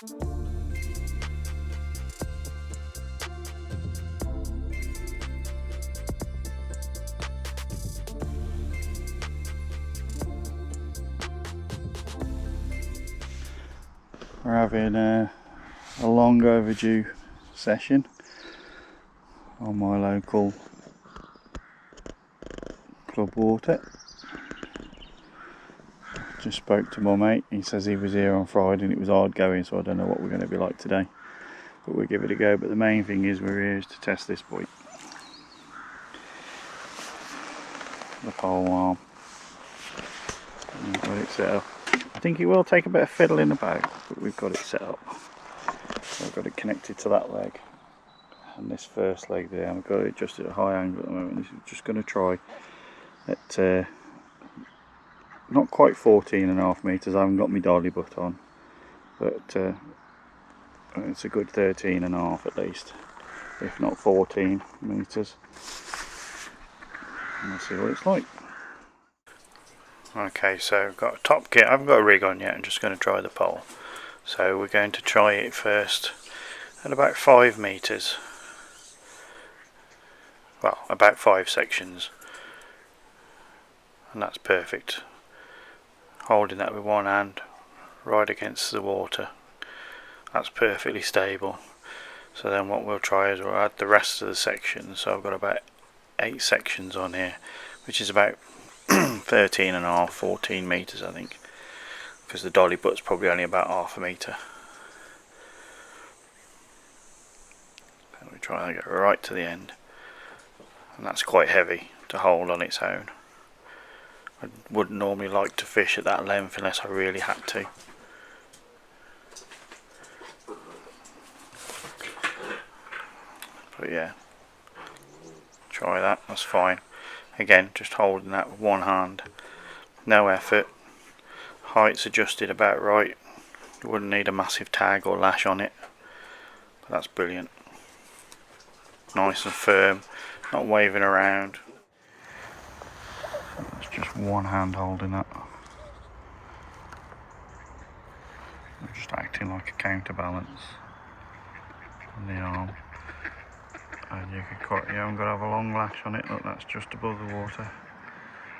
We're having a long overdue session on my local club water. Just spoke to my mate. He says he was here on Friday and it was hard going, so I don't know what we're going to be like today, but we'll give it a go. But the main thing is we're here to test this buoy, the pole arm. We've got it set up. I think it will take a bit of fiddling about, but we've got it set up. So I've got it connected to that leg and this first leg there. I've got it adjusted at a high angle at the moment. This is just going to try at not quite 14.5 metres. I haven't got my dolly butt on, but it's a good 13.5 at least, if not 14 metres. And we'll see what it's like. Okay, so I've got a top kit. I haven't got a rig on yet. I'm just going to try the pole. So we're going to try it first at about 5 metres. Well, about 5 sections. And that's perfect. Holding that with one hand right against the water. That's perfectly stable. So then what we'll try is we'll add the rest of the sections. So I've got about 8 sections on here, which is about 13.5, 14 metres I think, because the dolly butt's probably only about half a metre. And we try and get right to the end, and that's quite heavy to hold on its own. I wouldn't normally like to fish at that length unless I really had to. But yeah, try that, that's fine. Again, just holding that with one hand, no effort. Height's adjusted about right. You wouldn't need a massive tag or lash on it, but that's brilliant. Nice and firm, not waving around. That's just one hand holding that. I'm just acting like a counterbalance on the arm. And you haven't got to have a long lash on it. Look, that's just above the water.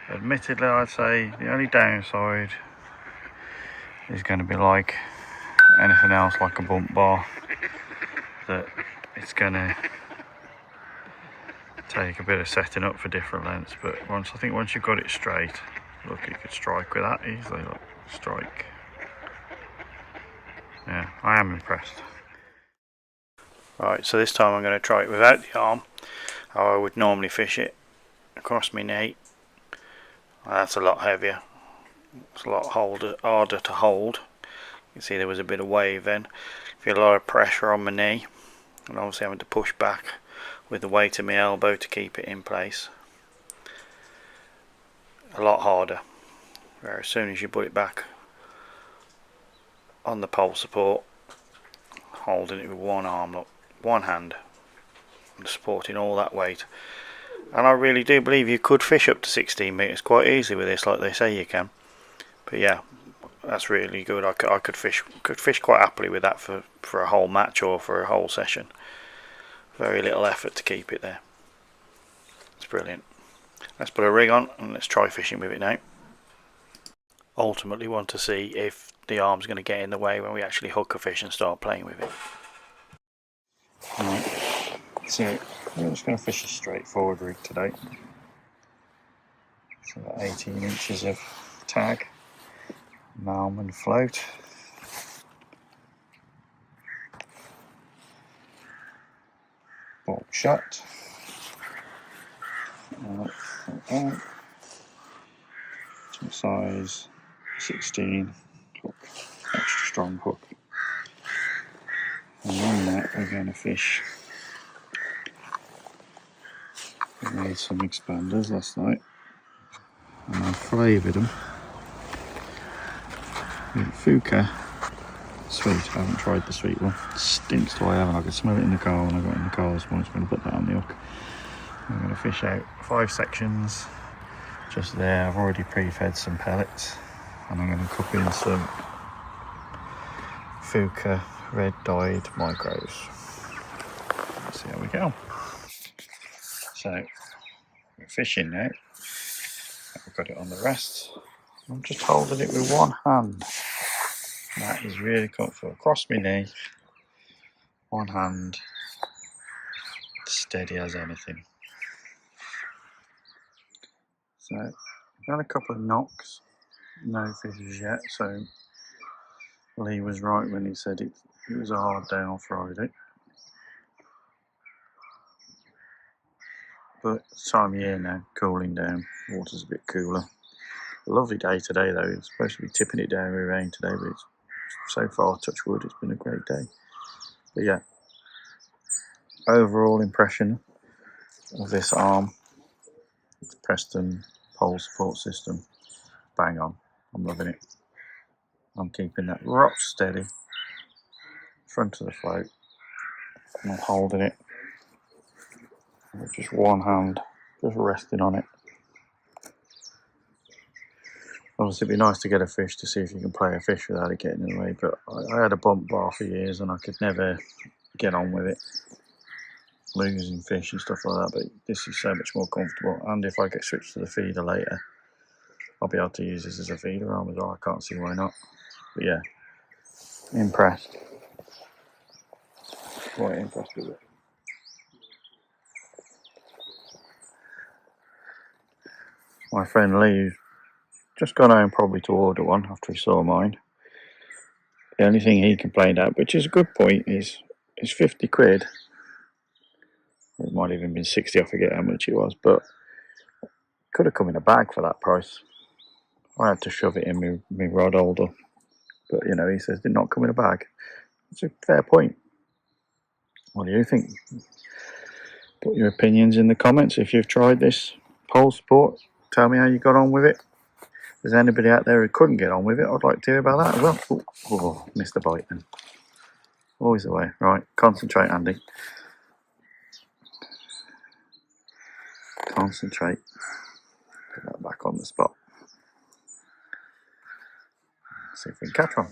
Admittedly, I'd say the only downside is going to be like anything else, like a bump bar, that it's going to take a bit of setting up for different lengths. But I think once you've got it straight, look, you could strike with that easily. Look, strike. Yeah, I am impressed. Right, so this time I'm going to try it without the arm, how I would normally fish it, across my knee. Well, that's a lot heavier, it's a lot harder to hold. You can see there was a bit of wave then. Feel a lot of pressure on my knee, and obviously having to push back with the weight of my elbow to keep it in place. A lot harder, where as soon as you put it back on the pole support, holding it with one arm, look, one hand, and supporting all that weight. And I really do believe you could fish up to 16 metres quite easily with this, like they say you can. But yeah, that's really good. I could fish quite happily with that for a whole match or for a whole session. Very little effort to keep it there. It's brilliant. Let's put a rig on and let's try fishing with it now. Ultimately want to see if the arm's going to get in the way when we actually hook a fish and start playing with it. Right, so we're just going to fish a straightforward rig today. So about 18 inches of tag, malm and float. Bulk shot. Some size 16 hook, extra strong hook. And on that we're going to fish. We made some expanders last night and I flavoured them with Fuka sweet. I haven't tried the sweet one. It stinks till I haven't. I could smell it in the car when I got in the car this morning. So I'm going to put that on the hook. I'm going to fish out 5 sections just there. I've already pre-fed some pellets and I'm going to cook in some Fuka red dyed micros. Let's see how we go. So we're fishing now. I've got it on the rest. I'm just holding it with one hand. That is really comfortable. Across my knee, one hand, steady as anything. So I've had a couple of knocks, no fishes yet. So Lee was right when he said it was a hard day on Friday. But time of year now, cooling down, water's a bit cooler. A lovely day today though. It's supposed to be tipping it down with rain today, but it's, so far, touch wood, it's been a great day. But yeah, overall impression of this arm, Preston pole support system, bang on. I'm loving it. I'm keeping that rock steady, front of the float, and I'm holding it with just one hand, just resting on it. Obviously, it'd be nice to get a fish to see if you can play a fish without it getting in the way, but I had a bump bar for years and I could never get on with it, losing fish and stuff like that, but this is so much more comfortable. And if I get switched to the feeder later, I'll be able to use this as a feeder arm as well. I can't see why not. But yeah, impressed. Quite impressed with it. My friend Lee just gone home probably to order one after he saw mine. The only thing he complained at, which is a good point, is 50 quid. It might even been 60, I forget how much it was, but it could have come in a bag for that price. I had to shove it in my rod holder. But you know, he says, did not come in a bag. It's a fair point. What do you think? Put your opinions in the comments. If you've tried this pole support, tell me how you got on with it. If there's anybody out there who couldn't get on with it, I'd like to hear about that as well. Oh, missed the bite then. Always the way. Right, concentrate, Andy. Concentrate. Put that back on the spot. See if we can catch one.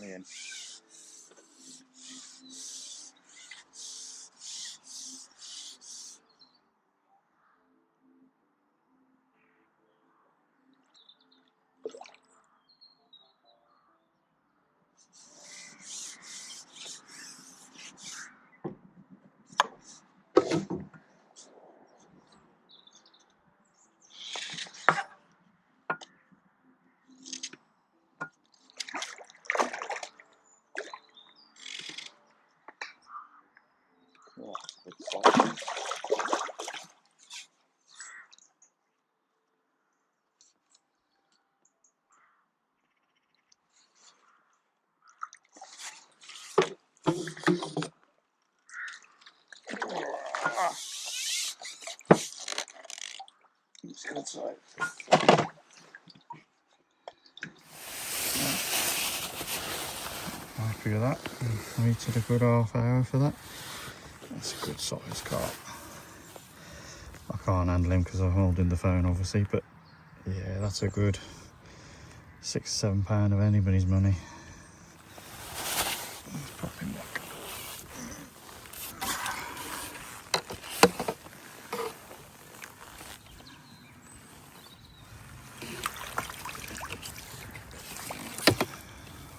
Good size. Happy with that. Waited a good half hour for that. That's a good size carp. I can't handle him because I'm holding the phone obviously, but yeah, that's a good £6-7 of anybody's money. Let's pop him back.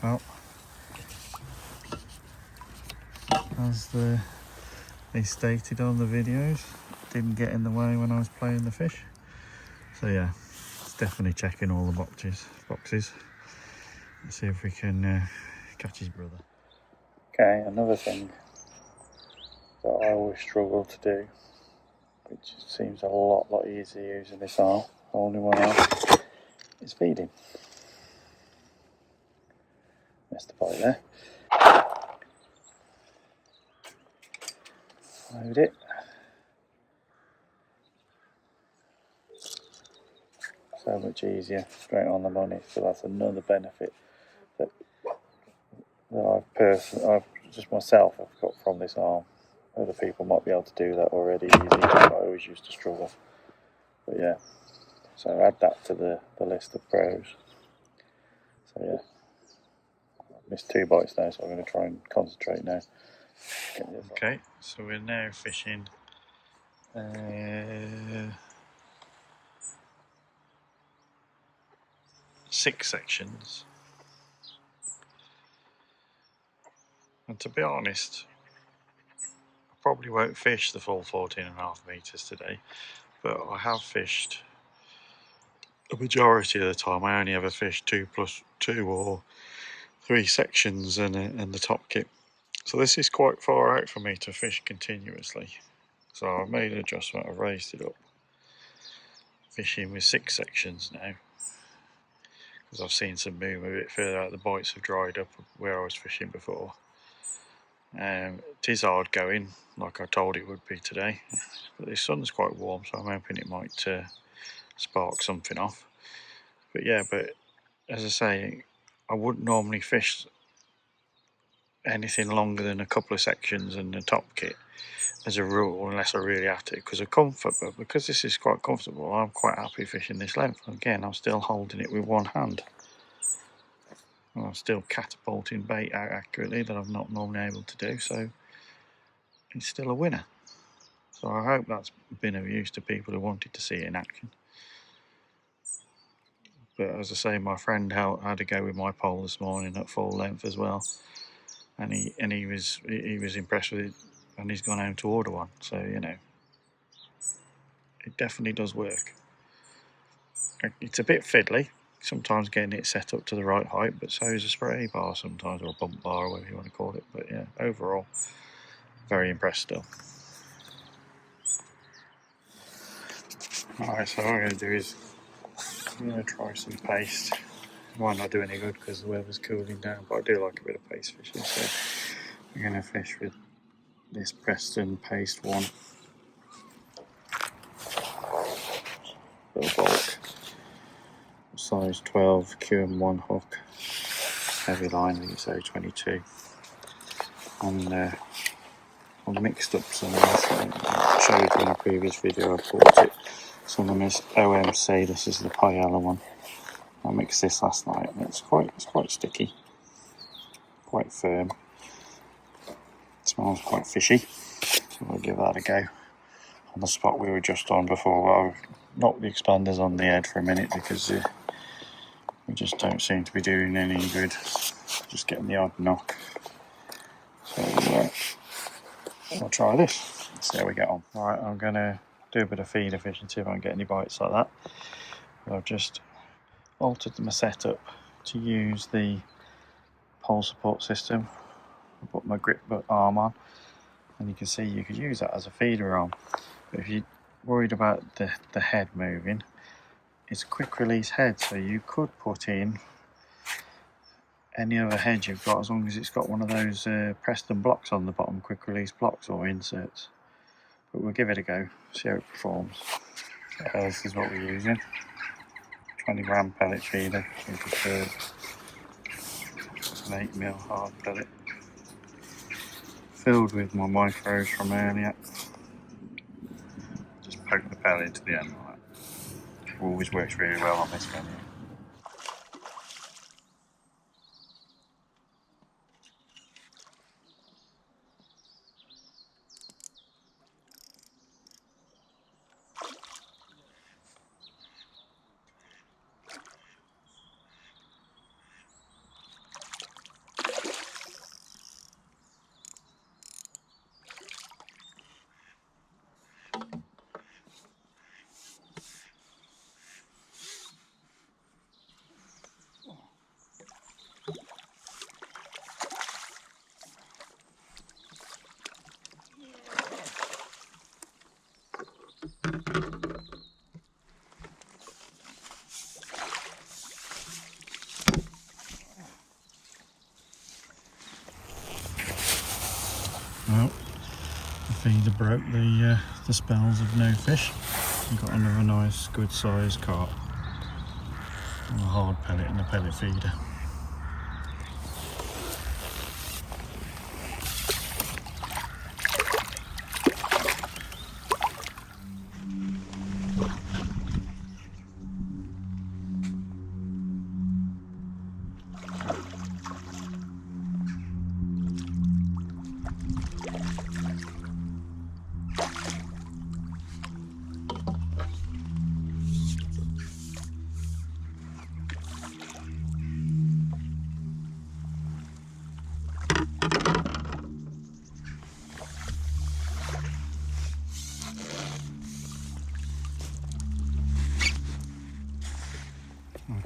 Well, as they stated on the videos, didn't get in the way when I was playing the fish. So yeah, it's definitely checking all the boxes. Let's see if we can catch his brother. Okay, another thing that I always struggle to do, which seems a lot easier using this arm, holding one arm, is feeding. Missed the bite there. Load it. So much easier, straight on the money. So that's another benefit that I've just myself have got from this arm. Other people might be able to do that already easy, but I always used to struggle. But yeah, so add that to the list of pros. So yeah, missed 2 bites now, so I'm going to try and concentrate now. Okay, so we're now fishing 6 sections. And to be honest, I probably won't fish the full 14.5 metres today, but I have fished the majority of the time. I only ever fished 2 plus 2 or 3 sections and the top kit. So this is quite far out for me to fish continuously. So I've made an adjustment, I've raised it up. Fishing with 6 sections now, because I've seen some move a bit further out. The bites have dried up where I was fishing before. It is hard going, like I told it would be today, but the sun's quite warm, so I'm hoping it might spark something off. But yeah, but as I say, I wouldn't normally fish anything longer than a couple of sections and the top kit as a rule, unless I really have to, because of comfort. But because this is quite comfortable, I'm quite happy fishing this length. Again, I'm still holding it with one hand. I'm still catapulting bait out accurately that I'm not normally able to do, so it's still a winner. So I hope that's been of use to people who wanted to see it in action. But as I say, my friend had to go with my pole this morning at full length as well, and he was impressed with it, and he's gone home to order one. So you know, it definitely does work. It's a bit fiddly sometimes getting it set up to the right height, but so is a spray bar sometimes, or a bump bar, or whatever you want to call it. But yeah, overall, very impressed still. Alright, so what I'm going to do is I'm going to try some paste. It might not do any good because the weather's cooling down, but I do like a bit of paste fishing, so I'm going to fish with this Preston paste one. Little bulk, size 12 QM1 hook, heavy line, I think it's 22. And I've mixed up some of this, I showed you in a previous video. I bought it. Some of this OMC, this is the Payala one. I mixed this last night and it's quite sticky, quite firm. It smells quite fishy, so we'll give that a go. On the spot we were just on before, I've knocked the expanders on the head for a minute because we just don't seem to be doing any good, just getting the odd knock. So I'll try this, see how we get on. Alright, I'm going to do a bit of feeder fishing, see if I can get any bites like that. I've just altered my setup to use the pole support system. I put my grip arm on, and you can see you could use that as a feeder arm. But if you're worried about the head moving, it's a quick release head, so you could put in any other head you've got, as long as it's got one of those Preston blocks on the bottom, quick release blocks or inserts. But we'll give it a go, see how it performs. This is what we're using, 20 gram pellet feeder, with an 8mm hard pellet, filled with my micros from earlier. Just poke the pellet into the end like that. It always works really well on this one. Well, the feeder broke the spells of no fish. We've got another nice good sized carp on a hard pellet and a pellet feeder.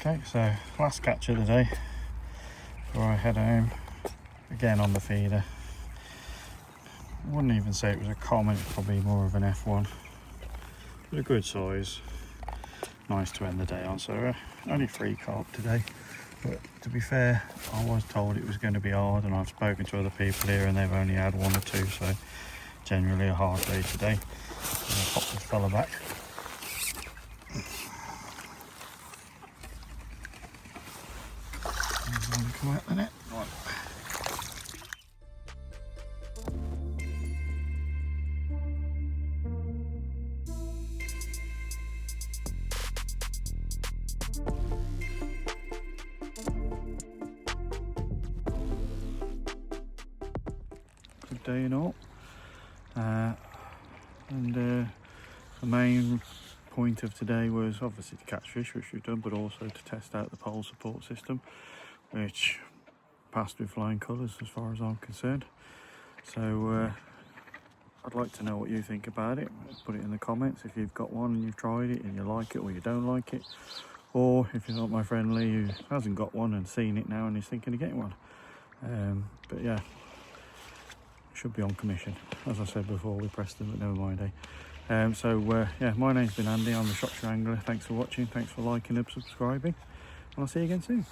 Okay, so last catch of the day before I head home, again on the feeder. I wouldn't even say it was a common, it's probably more of an F1, but a good size. Nice to end the day on. So only 3 carp today, but to be fair, I was told it was going to be hard, and I've spoken to other people here and they've only had 1 or 2, so generally a hard day today. I'll pop this fella back. Come out the net. Right. Good day and all. The main point of today was obviously to catch fish, which we've done, but also to test out the pole support system, which passed with flying colours as far as I'm concerned. So I'd like to know what you think about it. Put it in the comments if you've got one and you've tried it and you like it or you don't like it, or if you're not my friend Lee who hasn't got one and seen it now and is thinking of getting one. But yeah, should be on commission, as I said before with Preston, but never mind, eh? Yeah, my name's been Andy, I'm the Shropshire Angler. Thanks for watching, thanks for liking and subscribing, and I'll see you again soon.